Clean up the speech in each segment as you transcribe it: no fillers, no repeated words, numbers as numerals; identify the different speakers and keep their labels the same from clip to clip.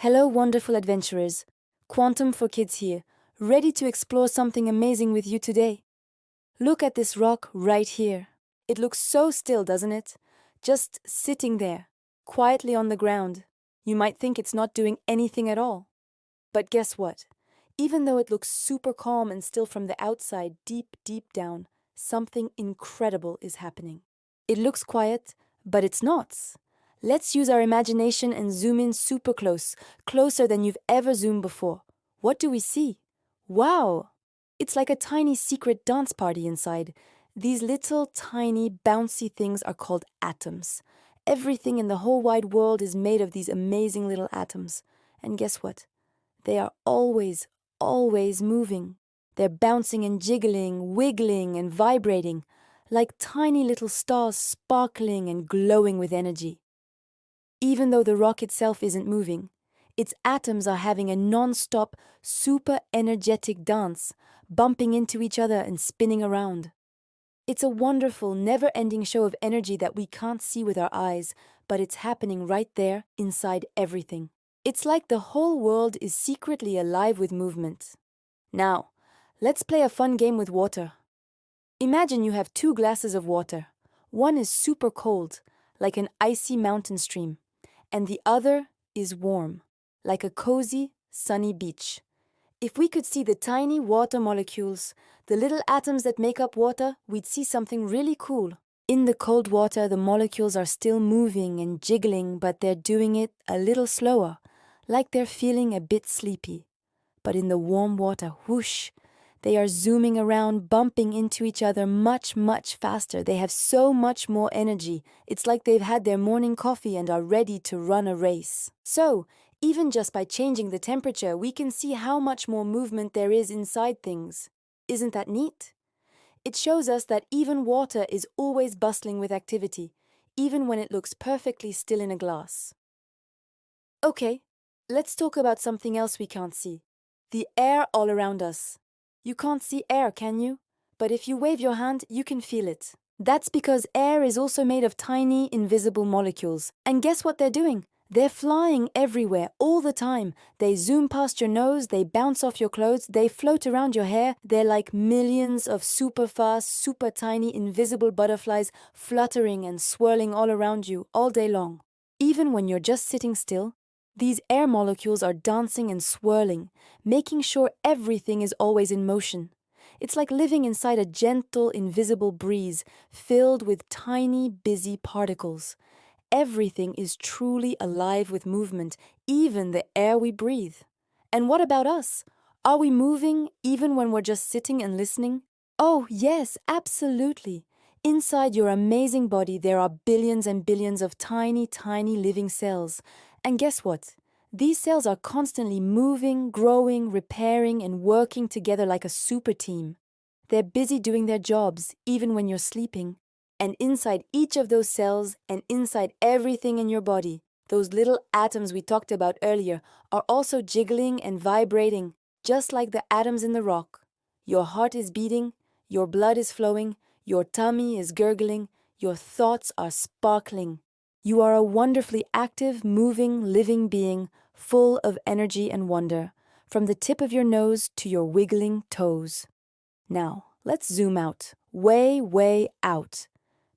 Speaker 1: Hello, wonderful adventurers. Quantum for Kids here, ready to explore something amazing with you today. Look at this rock right here. It looks so still, doesn't it? Just sitting there, quietly on the ground. You might think it's not doing anything at all. But guess what? Even though it looks super calm and still from the outside, deep down, something incredible is happening. It looks quiet, but it's not. Let's use our imagination and zoom in super close, closer than you've ever zoomed before. What do we see? Wow! It's like a tiny secret dance party inside. These little, tiny, bouncy things are called atoms. Everything in the whole wide world is made of these amazing little atoms. And guess what? They are always moving. They're bouncing and jiggling, wiggling and vibrating, like tiny little stars sparkling and glowing with energy. Even though the rock itself isn't moving, its atoms are having a non-stop, super energetic dance, bumping into each other and spinning around. It's a wonderful, never-ending show of energy that we can't see with our eyes, but it's happening right there inside everything. It's like the whole world is secretly alive with movement. Now, let's play a fun game with water. Imagine you have 2 glasses of water. One is super cold, like an icy mountain stream, and the other is warm, like a cozy, sunny beach. If we could see the tiny water molecules, the little atoms that make up water, we'd see something really cool. In the cold water, the molecules are still moving and jiggling, but they're doing it a little slower, like they're feeling a bit sleepy. But in the warm water, whoosh, they are zooming around, bumping into each other much faster. They have so much more energy. It's like they've had their morning coffee and are ready to run a race. So, even just by changing the temperature, we can see how much more movement there is inside things. Isn't that neat? It shows us that even water is always bustling with activity, even when it looks perfectly still in a glass. Okay, let's talk about something else we can't see. The air all around us. You can't see air, can you? But if you wave your hand, you can feel it. That's because air is also made of tiny, invisible molecules. And guess what they're doing? They're flying everywhere, all the time. They zoom past your nose, they bounce off your clothes, they float around your hair. They're like millions of super fast, super tiny, invisible butterflies fluttering and swirling all around you all day long. Even when you're just sitting still, these air molecules are dancing and swirling, making sure everything is always in motion. It's like living inside a gentle, invisible breeze filled with tiny, busy particles. Everything is truly alive with movement, even the air we breathe. And what about us? Are we moving even when we're just sitting and listening? Oh, yes, absolutely. Inside your amazing body, there are billions and billions of tiny living cells. And guess what? These cells are constantly moving, growing, repairing, and working together like a super team. They're busy doing their jobs, even when you're sleeping. And inside each of those cells and inside everything in your body, those little atoms we talked about earlier are also jiggling and vibrating, just like the atoms in the rock. Your heart is beating, your blood is flowing, your tummy is gurgling, your thoughts are sparkling. You are a wonderfully active, moving, living being, full of energy and wonder, from the tip of your nose to your wiggling toes. Now, let's zoom out, way out,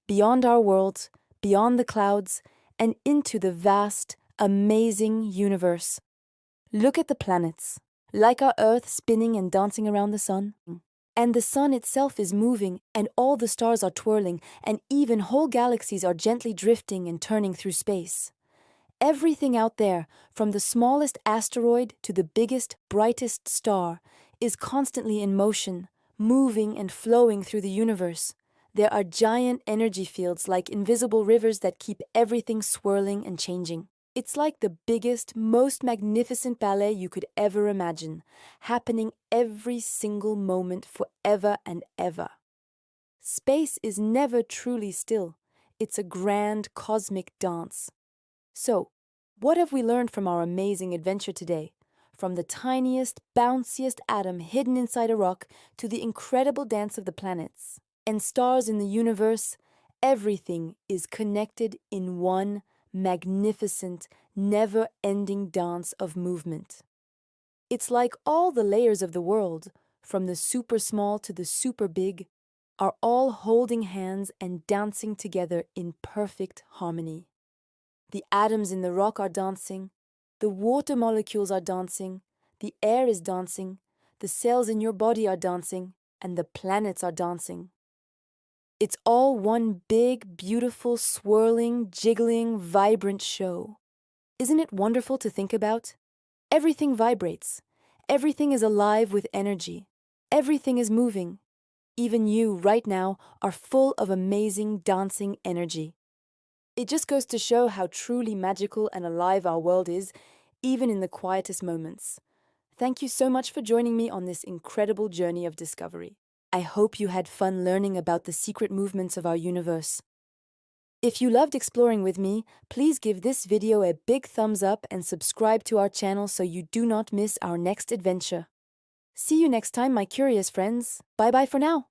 Speaker 1: beyond our world, beyond the clouds, and into the vast, amazing universe. Look at the planets, like our Earth spinning and dancing around the sun. And the sun itself is moving, and all the stars are twirling, and even whole galaxies are gently drifting and turning through space. Everything out there, from the smallest asteroid to the biggest, brightest star, is constantly in motion, moving and flowing through the universe. There are giant energy fields like invisible rivers that keep everything swirling and changing. It's like the biggest, most magnificent ballet you could ever imagine, happening every single moment forever and ever. Space is never truly still. It's a grand cosmic dance. So, what have we learned from our amazing adventure today? From the tiniest, bounciest atom hidden inside a rock to the incredible dance of the planets and stars in the universe, everything is connected in one magnificent, never-ending dance of movement. It's like all the layers of the world, from the super small to the super big, are all holding hands and dancing together in perfect harmony. The atoms in the rock are dancing, the water molecules are dancing, the air is dancing, the cells in your body are dancing, and the planets are dancing. It's all one big, beautiful, swirling, jiggling, vibrant show. Isn't it wonderful to think about? Everything vibrates. Everything is alive with energy. Everything is moving. Even you, right now, are full of amazing dancing energy. It just goes to show how truly magical and alive our world is, even in the quietest moments. Thank you so much for joining me on this incredible journey of discovery. I hope you had fun learning about the secret movements of our universe. If you loved exploring with me, please give this video a big thumbs up and subscribe to our channel so you do not miss our next adventure. See you next time, my curious friends. Bye-bye for now.